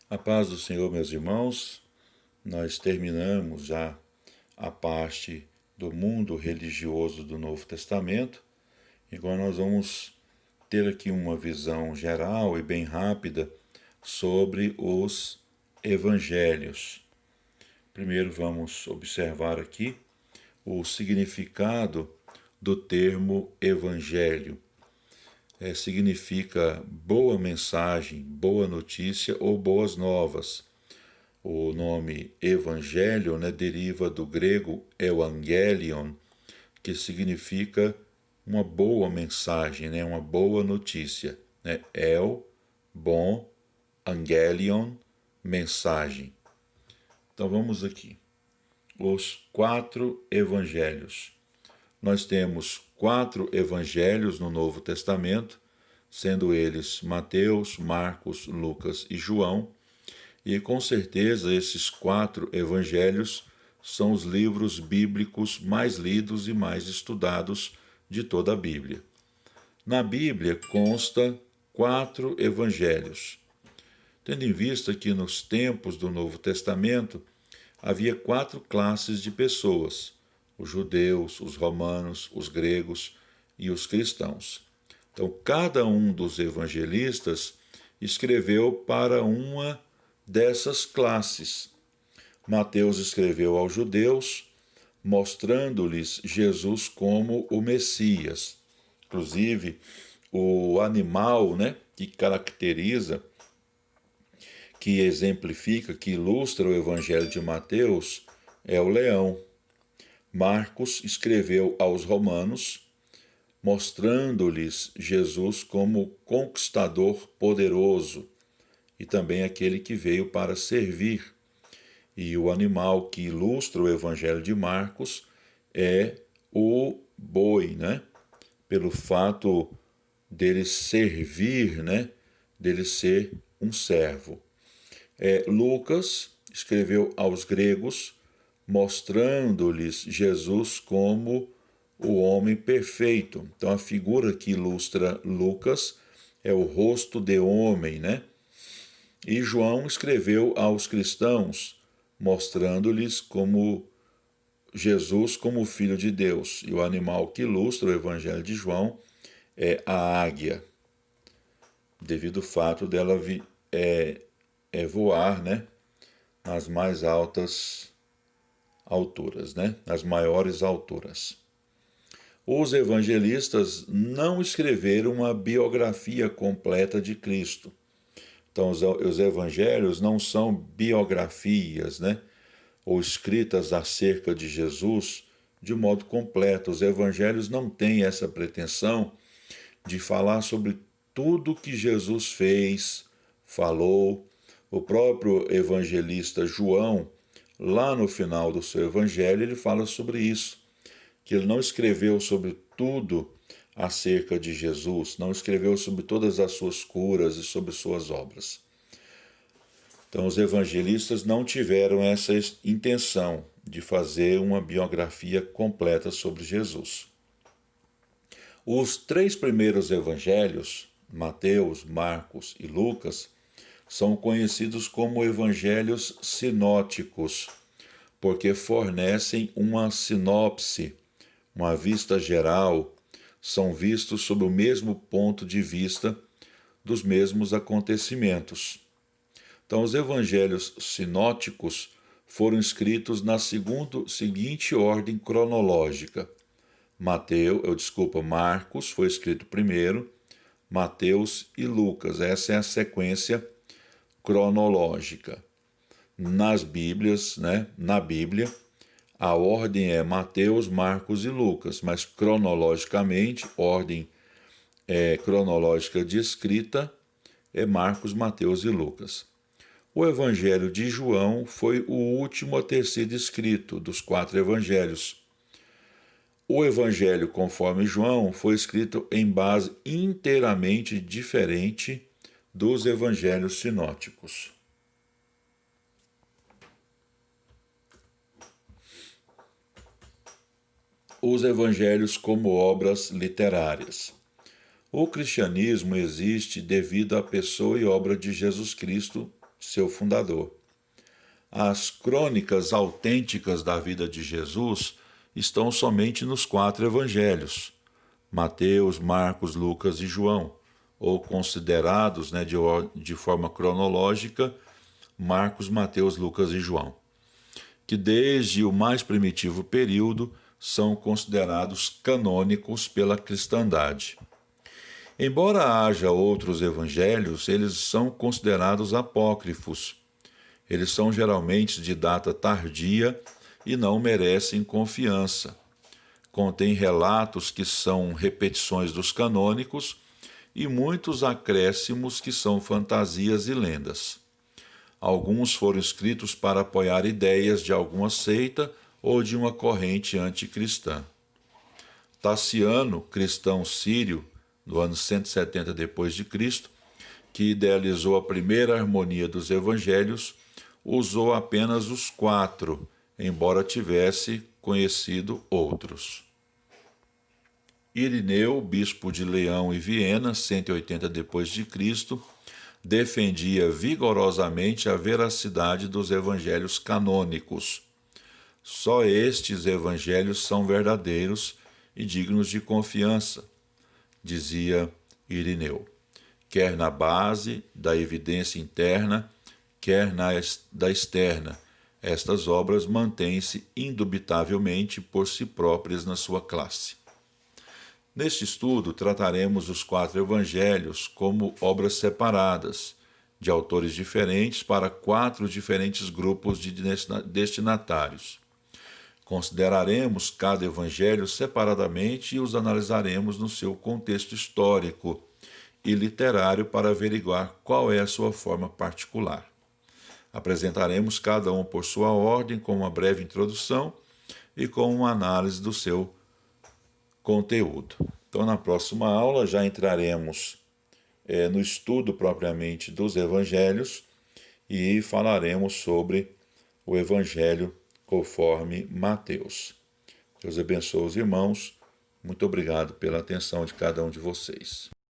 A paz do Senhor, meus irmãos, nós terminamos já a parte do mundo religioso do Novo Testamento. Agora nós vamos ter aqui uma visão geral e bem rápida sobre os evangelhos. Primeiro vamos observar aqui o significado do termo evangelho. Significa boa mensagem, boa notícia ou boas novas. O nome evangelho, deriva do grego evangelion, que significa uma boa mensagem, uma boa notícia. Bom, angelion, mensagem. Então vamos aqui. Os 4 evangelhos. Nós temos 4 evangelhos no Novo Testamento, sendo eles Mateus, Marcos, Lucas e João, e com certeza esses 4 evangelhos são os livros bíblicos mais lidos e mais estudados de toda a Bíblia. Na Bíblia consta 4 evangelhos, tendo em vista que nos tempos do Novo Testamento havia 4 classes de pessoas: os judeus, os romanos, os gregos e os cristãos. Então, cada um dos evangelistas escreveu para uma dessas classes. Mateus escreveu aos judeus, mostrando-lhes Jesus como o Messias. Inclusive, o animal, que caracteriza, que exemplifica, que ilustra o evangelho de Mateus é o leão. Marcos escreveu aos romanos, mostrando-lhes Jesus como conquistador poderoso e também aquele que veio para servir. E o animal que ilustra o evangelho de Marcos é o boi, pelo fato dele servir, dele ser um servo. Lucas escreveu aos gregos, mostrando-lhes Jesus como o homem perfeito. Então a figura que ilustra Lucas é o rosto de homem, E João escreveu aos cristãos, mostrando-lhes como Jesus como o Filho de Deus. E o animal que ilustra o evangelho de João é a águia, devido ao fato dela voar, nas mais altas alturas, nas maiores alturas. Os evangelistas não escreveram uma biografia completa de Cristo. Então, os evangelhos não são biografias, ou escritas acerca de Jesus de modo completo. Os evangelhos não têm essa pretensão de falar sobre tudo que Jesus fez, falou. O próprio evangelista João, lá no final do seu evangelho, ele fala sobre isso, que ele não escreveu sobre tudo acerca de Jesus, não escreveu sobre todas as suas curas e sobre suas obras. Então, os evangelistas não tiveram essa intenção de fazer uma biografia completa sobre Jesus. Os 3 primeiros evangelhos, Mateus, Marcos e Lucas, são conhecidos como evangelhos sinóticos, porque fornecem uma sinopse, uma vista geral, são vistos sob o mesmo ponto de vista dos mesmos acontecimentos. Então, os evangelhos sinóticos foram escritos na seguinte ordem cronológica. Marcos foi escrito primeiro, Mateus e Lucas. Essa é a sequência cronológica. Nas Bíblias, na Bíblia, a ordem é Mateus, Marcos e Lucas, mas cronologicamente, ordem cronológica de escrita é Marcos, Mateus e Lucas. O Evangelho de João foi o último a ter sido escrito dos 4 evangelhos. O Evangelho, conforme João, foi escrito em base inteiramente diferente dos evangelhos sinóticos. Os evangelhos como obras literárias. O cristianismo existe devido à pessoa e obra de Jesus Cristo seu fundador. As crônicas autênticas da vida de Jesus estão somente nos 4 evangelhos: Mateus, Marcos, Lucas e João, ou considerados, de forma cronológica, Marcos, Mateus, Lucas e João, que desde o mais primitivo período são considerados canônicos pela cristandade. Embora haja outros evangelhos, eles são considerados apócrifos. Eles são geralmente de data tardia e não merecem confiança. Contém relatos que são repetições dos canônicos e muitos acréscimos que são fantasias e lendas. Alguns foram escritos para apoiar ideias de alguma seita ou de uma corrente anticristã. Taciano, cristão sírio, no ano 170 d.C., que idealizou a primeira harmonia dos evangelhos, usou apenas os 4, embora tivesse conhecido outros. Irineu, bispo de Leão e Viena, 180 d.C., defendia vigorosamente a veracidade dos evangelhos canônicos. Só estes evangelhos são verdadeiros e dignos de confiança, dizia Irineu, quer na base da evidência interna, quer da externa. Estas obras mantêm-se indubitavelmente por si próprias na sua classe. Neste estudo, trataremos os 4 evangelhos como obras separadas, de autores diferentes para 4 diferentes grupos de destinatários. Consideraremos cada evangelho separadamente e os analisaremos no seu contexto histórico e literário para averiguar qual é a sua forma particular. Apresentaremos cada um por sua ordem, com uma breve introdução e com uma análise do seu conteúdo. Então, na próxima aula, já entraremos no estudo propriamente dos evangelhos e falaremos sobre o evangelho conforme Mateus. Deus abençoe os irmãos. Muito obrigado pela atenção de cada um de vocês.